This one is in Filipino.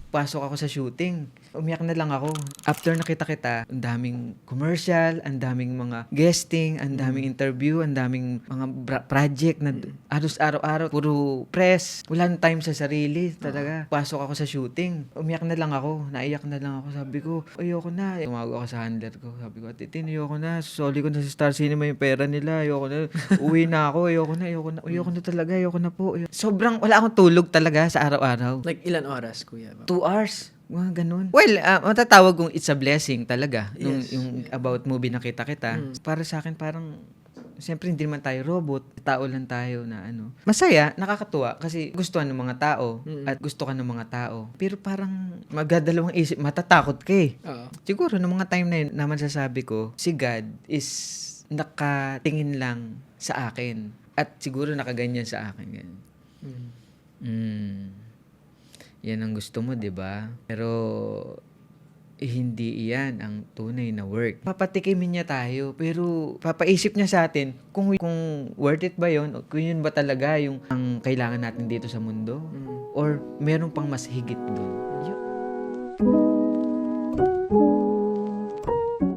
pasok ako sa shooting. Umiyak na lang ako. After nakita kita, ang daming commercial, ang daming mga guesting, ang daming interview, ang daming mga project na halos araw-araw, puro press. Wala nang time sa sarili talaga. Pasok ako sa shooting. Umiyak na lang ako. Naiyak na lang ako. Sabi ko, ayoko na. Tumawag ako sa handler ko. Sabi ko, Titin, ayoko na. Soli ko na sa Star Cinema yung pera nila. Ayoko na. Uwi na ako. Ayoko na talaga. Ayoko na po. Sobrang wala akong tulog talaga sa araw-araw. Like, ilan oras, kuya? 2 hours. Mga ganun. Well, matatawag kong it's a blessing talaga. Yes. Yung about movie nakita kita. Para sa akin parang, siyempre hindi naman tayo robot. Tao lang tayo na ano. Masaya, nakakatuwa kasi gustuhan ng mga tao at gusto ka ng mga tao. Pero parang magdadalawang isip, matatakot ka eh. Siguro ng mga time na yun, naman sasabi ko, si God is nakatingin lang sa akin. At siguro nakaganyan sa akin. Ganyan. Yan ang gusto mo, 'di ba? Pero hindi iyan ang tunay na work. Papatikimin niya tayo, pero papaisip niya sa atin kung worth it ba 'yon o kung yun ba talaga yung ang kailangan natin dito sa mundo or meron pang mas higit doon.